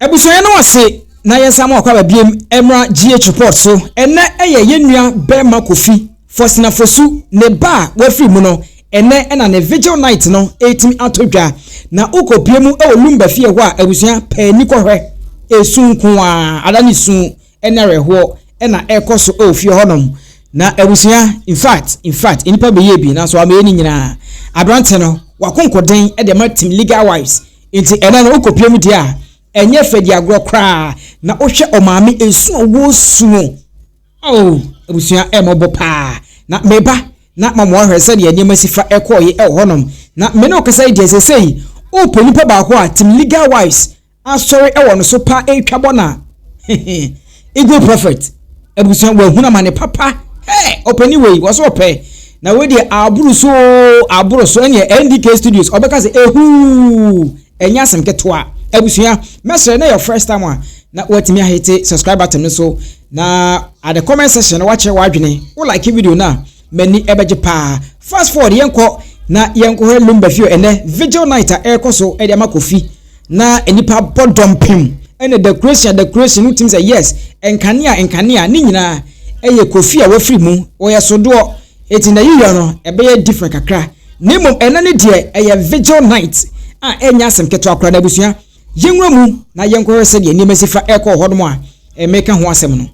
Ebusuya no wase na yesa ma kwa biem emra GH report so ene eye yenua bema Kofi Faustina Fosu ne ba wafiri mu no ene na ne vigil night no 18 atodwa na ukopiemu e Lumba fie ho a ebusuya pani kohwe esunku a adani sun ene reho na ekoso ofie honom na ebusuya in fact enipa beye bi na so ameni nyina abrante no wakonkoden e de matim legal wives inti ene no ukopiemu dia enye fedi agro kra na ohwe omame ensu owo sumo ebusuya emobo pa na meba na mamo ahwese de enye masifa ekoye e honom na me no kasa de sesei o panipa ba ho a tim legal wives asori e wono so pa etwabo na ego prophet ebusuya wa huna mane papa opani we wo so pe na we de aburo so enye NDK studios obeka se ehu enya asem ketwa ebusuya mesre na your first time na watimi ahete subscribe button so na at the comment section watch wadwene wo like video na mani ebeje pa fast forward yenko na yenko he Lumba fio ene vigil night a ekoso e de Kofi na enipa bodompim ene decoration no team say yes enkania ni nyina eye Kofi a wafiri mu oyesodo eti na yiyo no ebe different kakra nemom ene ne de eye vigil night a enya asem keto akra na busuya yenwura mu na yenko se de ni masifa eko hodom a emeka ho asem no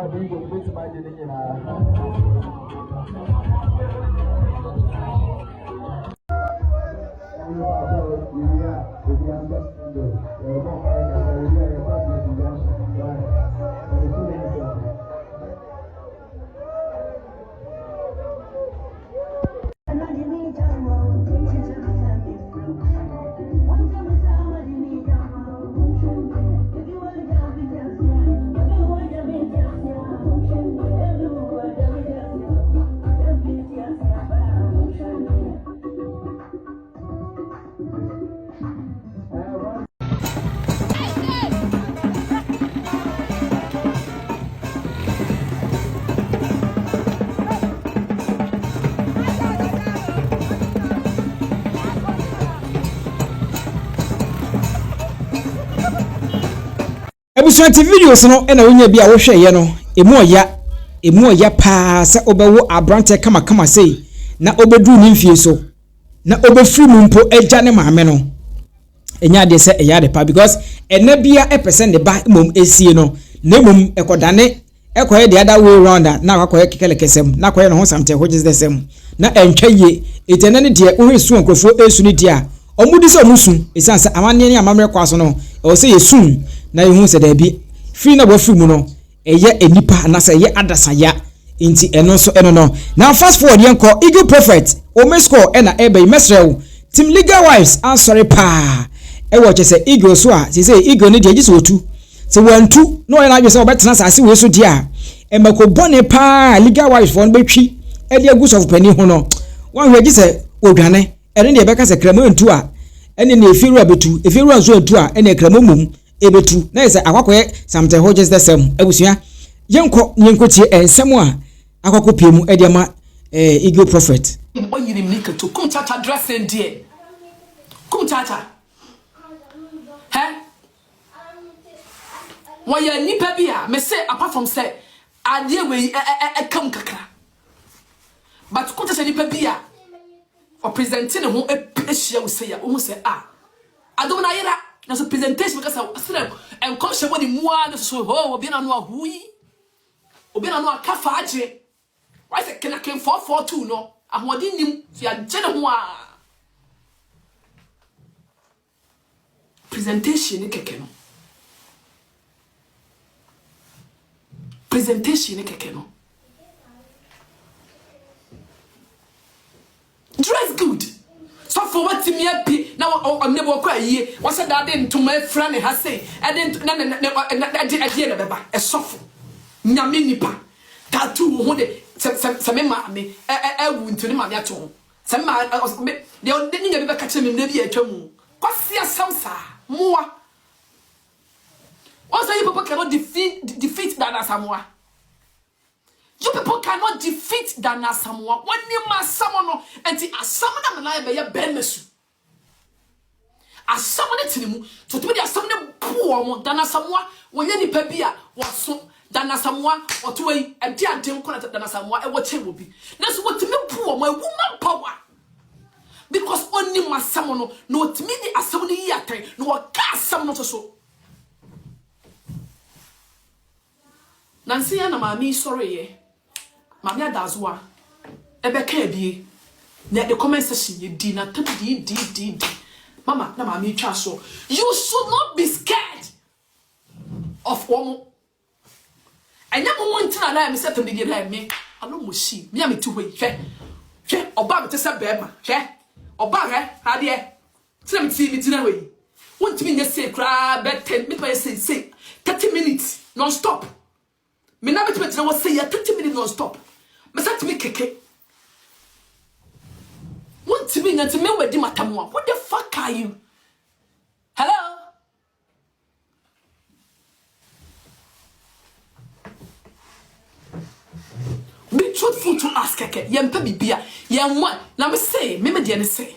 If you Ebusua TV videos no na wonya bi a wo hweye no emu oya pa se obewo abrante kama sei na obedu ni mfie so na obefiri mu mpo eja ne maame no enya de se eya de pa because ena bia epese ne ba mom esie no na mom ekodane ekoye the other way around na akoye kekele kesem na akoye no ho samte which is the same na entwaye etene ne de wo esu nkrofo esu ni dia omudi se omusun esanse amane ne amamre kwaso no e wo se yesun na yehu se da bi free na bo free mu no eye enipa na se ye adasaya inti eno so eno no now fast forward yenko Eagle Prophet o mesco ena ebe mesrew team legal wives answer pa e wo chese Eagle so a se Eagle ne de agise otu se wantu no ye na agise obetena sase we so dia e mako bone pa legal wives fo no betwi e de aguso of pani ho no wan hwe agise odwane ene de beka se kramo ntu a ene ne efiru abetu efiru anso ntu a ene kramo mum ebetu na se akwakoye samte ho just the same abusua yenko tie ensem a akoko piemu ediama Eagle Prophet oyirim nika to kum chacha dressing die kum chacha waya nipa bia me say apart from say ade we kam kakra but kum chacha nipa bia o presenting ho ehia we say ya o say adom na yera na so presentation because asere en come she body mua na so ho obi na no ahui obi na no akafa age why say can 442 no ahodi nim so agye ne ho a presentation ni keke no dress good so for what me happy now I'm never quite ye what's that then to my friend has say and then na beba e sofo nyame nipa tattoo ho de se me ma me wu ntuni ma ya to se ma de nya beba ka che me na bi atwamu kwase asamsa moa also you people cannot defeat Dana Samoa. You people cannot defeat Dana Samoa. When you must summon and the assamana na be ya benesu. Assamana tinimu so to be assamana poor mo Dana Samoa when you nipa bia waso Dana Samoa or to e ade ade ko na Dana Samoa e wo che wo bi. Na so what me poor mo woman power. Because only masamono no timi di assamana yi atan no wa ka assamana to so. Nancy na mami sorry ye. Mami adazwa. Ebe ka ebie. Na the comment section ye di na tabi di. Mama na mami twa so. You should not be scared of woman. Anya mo wanti na na me set me di na me. Alo mo shi. Me am tu hwe. Hwe oba me te se bema. Hwe. Oba he ade. Tira me ti na hwe. Won't me say cry bet 10 me say 30 minutes non stop. Me na bet na was say 30 minutes non stop. Me sat me keke. Want to be na to me wedi matamwa. What the fuck are you? Hello? Be truthful to ask keke. Yempa bibia. Yemwa. Na me say, me dey say.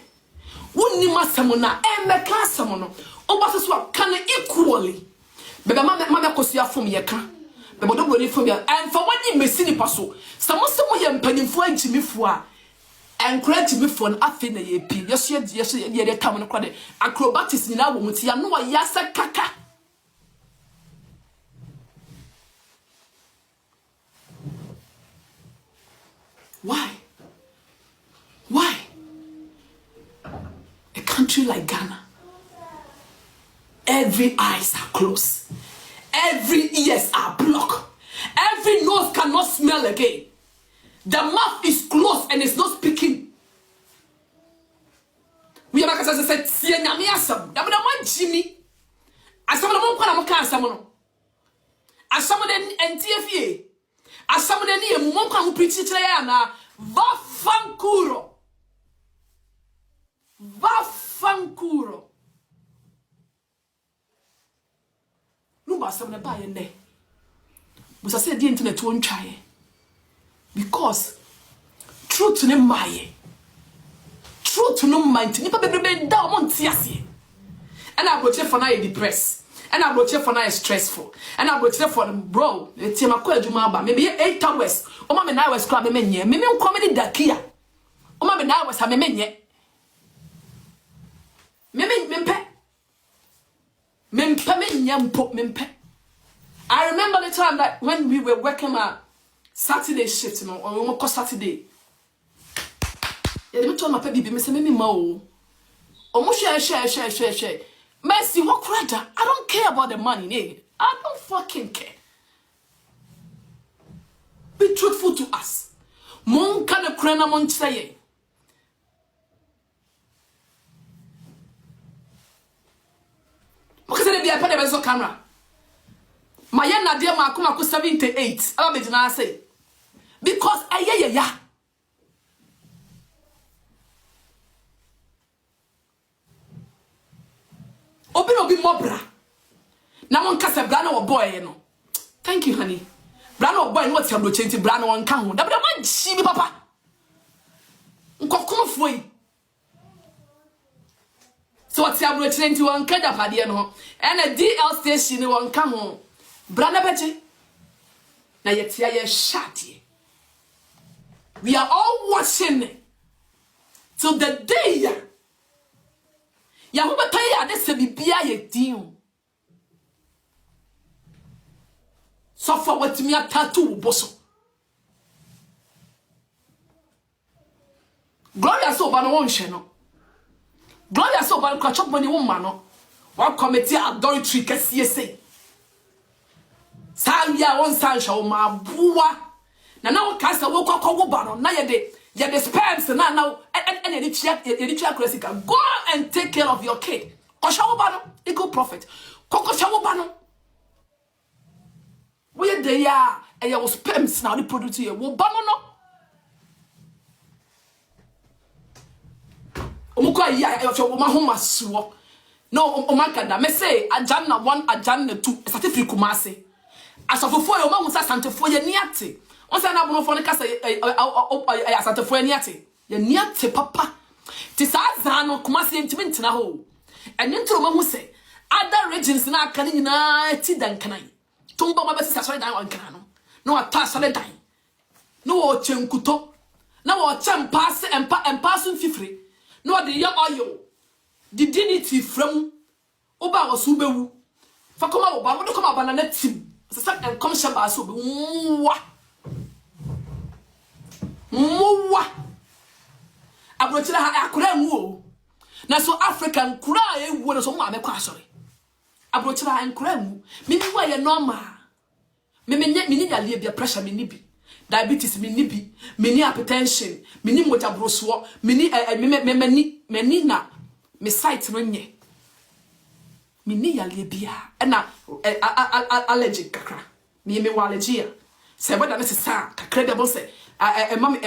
Wonni masamo na me class samo no. Oba so can equally. Bebe Maame Akosua fom ye ka. Bebe OdoBronii fom ye. And for when you mesi ni paso. Samo ye mpanimfo agimifo a. Encourage me for an afi na ye pi. Yes ye de tam no kwade. Acrobatics ni na wo muti ya no wa yasa kaka. Why? A country like Ghana, every eyes are closed, every ears are blocked, every nose cannot smell again. The mouth is closed and it's not speaking. We are said, "See, nyame asam." That one Jimmy. Asam na mo kwa na mo kan asam no. Asam de NTFA. Asam de ni mo kwa mo preach kire ya na Vafankuro. Lumba asam na ba ye ne. But I said the internet won't try. Because truth no maye. Truth no mind. Nipa bebe da mo ntiase. And I go check for na depressed. And I brought you for now is stressful. And I brought you for bro. It's my call you mama. Maybe 8 hours. Oh mama now was club me nye. Maybe comedy dakia. Oh mama now was me nye. Mimpe. I remember the time that when we were working a Saturday shift, or we call Saturday. Yeah, me told my baby, me say me mo. Oh, share. Mercy, what crowd? I don't care about the money, eh? I don't fucking care. Be truthful to us. Mon kana krena mon say. Because they be a bezo camera. My yana dear Makuma 78. I be did say. Because yeah. Obi mobra. Na won kasa brano or boy no. Thank you honey. Brano boy what you change brano won kan ho. Da man chi bi papa. Nkokoma foi. So what you change won kada pade no. And a DL station won kan ho. Brana beje. Na yetia ye shati. We are all watching till the day ya ho betaya de se bibia ye din so for what me atatu boso gloria so ba no won hwe no gloria so ba ko chop money won ma no wa committee adultery kase say ya won san hwe ma buwa na wo kasa wo kokko ba no na ye de sperms na and you go and take care of your kid. Koshawobano, equal prophet. Kokoshawobano. Where they are, and your sperms now the produce here. Wobano no. Omuko ya your home suo. No, omakanda. Me say Ajana 1, Ajana 2. Certificate kumase. As of for your mom Santa for your niate. On sa na bono for the kasa Santa for your niate. Your niate papa. Tisaza no kumase intimate na ho. And into mamu say other regions na kani na ti dan kanai. Tumba ma besi sasore dan wan kanano. No atasale dan. No o chenkuto. Na o chempase empasun fifre. No de ya oyo. The dignity from oba wasu bewu. Fa koma oba mo de koma banana tim. Sasa en kom shaba so be muwa. Abrochira ha akura nwu. Na so African kura ewu na so ma me kwa asore. Abrochira ha nkura nwu. Mimi wa ye normal. Mimi nya lie bia pressure mini bi. Diabetes mini bi. Mini hypertension, mini moja broso, mini meni na me site no nye. Mini ya lie bia. Na allergic kakra. Me allergy. Se weda na se sa kakra de bo se mama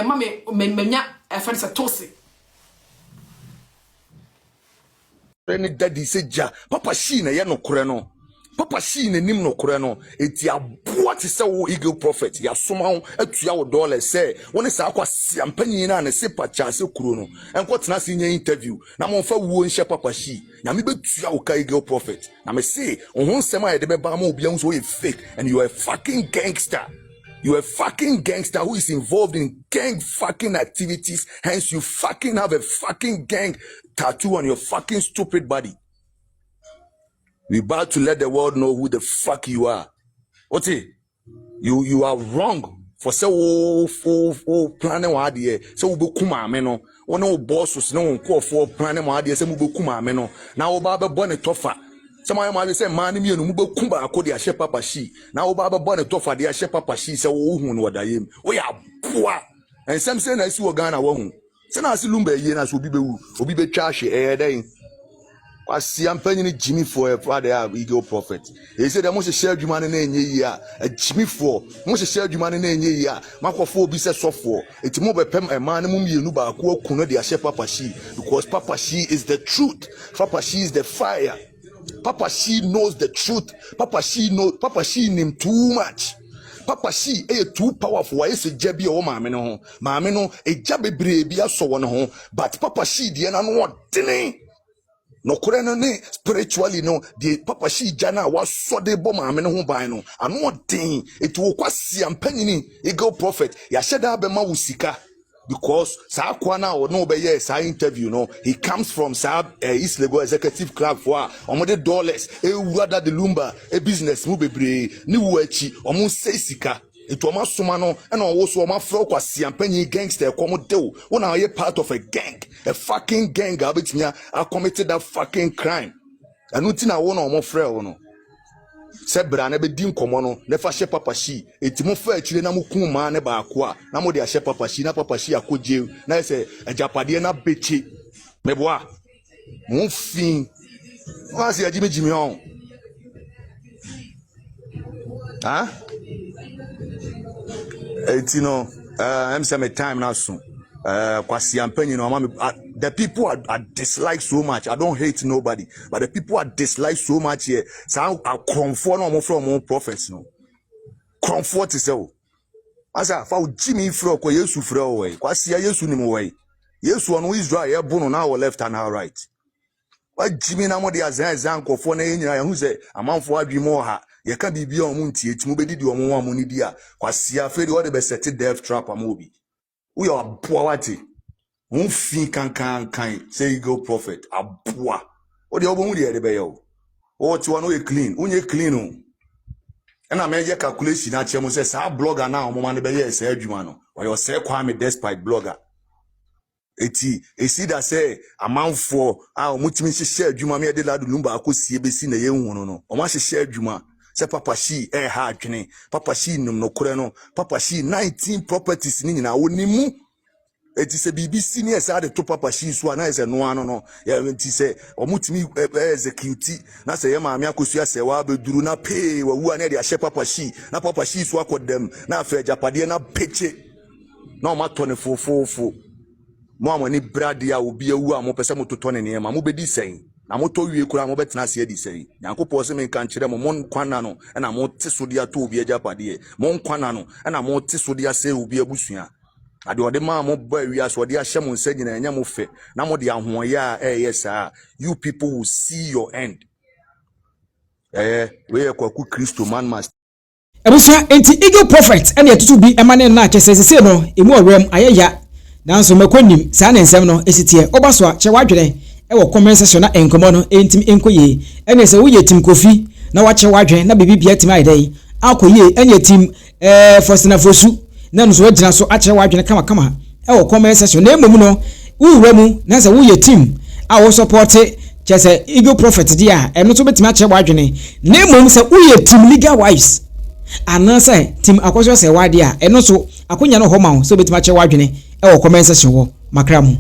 menya friend se tosi. Any daddy say ja papa shee na ye no kore no papa shee na nim no kore no eti aboa te se wo eagle prophet ya soma ho atua wo dollar say woni sa akwa siampanyi na se pacha se kuro no enko tena se nya interview na mo fa wo nhye papa shee na me betua wo ka eagle prophet na me say ohun sema ye de be ba ma obi an so ye fake and you are a fucking gangster. You are a fucking gangster who is involved in gang fucking activities. Hence, you fucking have a fucking gang tattoo on your fucking stupid body. We about to let the world know who the fuck you are. Ote, you are wrong for so planning what idea. So we kuma meno. One boss no call for planning what idea. So we kuma meno. Now Baba Bonnet Toffa. Somebody might say, man, me no mube kumba akodi a share papa shee. Now Baba Bonnet Toffa de a share papa shee. So who know what I am? We are poor. And some say I see Ghana won. Send us Lumba yenas will be trash a day. I see I'm paying Jimmy for a father eagle prophet. He said, I must share you money in a year. A Jimmy for must share you money in a year. Marco 4 be said soft for it's more by a man whom you know about who they share papa shee because papa shee is the truth. Papa shee is the fire. Papa shee knows the truth. Papa shee him too much. Papa shee too powerful. Why is a jabby or mamma no? Mamma no, a jabby brave so one home. But Papa shee, the no what dinning. no kore no ne spiritually no the papa shee jana was so de bom amene ho ban no ano den it wo kwasi ampanyini eagle prophet ya sheda be ma wusika because sa kwa na no be yes sa interview no he comes from East Lagos executive club for omode dollars rather the Lumba a business mu bebre ni wo achi omo say sika it was soma no and also my flow was siampenny gangster come do when I part of a gang, a fucking gang garbage me I committed that fucking crime. And nothing I want on my friend no. Said Brana be dim common, never share papa she, it mo fair chile na muku man ba kwa, na mo dia share papa she na ako jail, na say a japadiana bitchy. Meboa, mon fin. What's your Jimmy on? Huh? It's I'm saying time now soon. The people are dislike so much. I don't hate nobody, but the people are dislike so much here. So I comfort no more from more prophets. No comfort is all. As I found Jimmy Fro, Yesu Fro way. Kwasia Yesu ni way. Yesu on Israel, ya bono now left and now right. Why Jimmy na mo de azan ko fo na nyina ya hu se amanfo adwimo ha ye ka bibia omuntie etimo bedidi omo amoni dia kwasia fe de wo de be set death trap amobi we are poverty won fi kan say go prophet aboa o de obo hu de be yo o ti won o clean unye clean o na me ye calculation na che mo say sa blogger na omo man be ye say adwuma no o yo say Kwame despite blogger eti esi da say amanfo omutimi hihye adwuma me de lado Lumba akosie besi na ye hu no o ma hihye adwuma say papa shee ha adwene papa shee num no kore no papa shee 19 properties ni nyina wonimu eti say BBC ni esa de to papa shee so na ese no ano no ya enti say omutimi execute na say Maame Akosua Serwaa beduru na pay wawu na de ahye papa shee na papa shee so akodem na afa japade na peche na o ma to ne fofofo mo amani brade a obi awu a mo pese mo totɔ ne ne ma mo bedi sɛn na mo tɔ wie kura mo betena se adi sɛn Nyankopɔ se men kan kyerɛ mo mon kwana no na mo te so dia to obi agapade mon kwana no na mo te so dia se obi abusua ade ode ma mo ba wi aso ode ahye mo nsa nyina nya mo fɛ na mo de ahoye a yes you people will see your end we kwaku Kristo man must Ebusua enti eagle prophet ene etutu bi emane na kyesese no emu orem ayeya nanso makonim saa ne nsɛm no esitie obaso a kye wadwene wo comment section na enkomo no entim enkoye ene se wo ye tim Kofi na wa kye wadwene na bibi bia tim aidai akoye ene tim Faustina Fosu na nso wagina so akye wadwene kama wo comment section na emom no wuwura mu na se wo ye tim a wo support kyese eagle prophet dia eno so betim akye wadwene na emom se wo ye tim legal wives anasa tim Akosua Serwaa dia eno so akonya no homa so betim akye wadwene e wo comment section wo makramu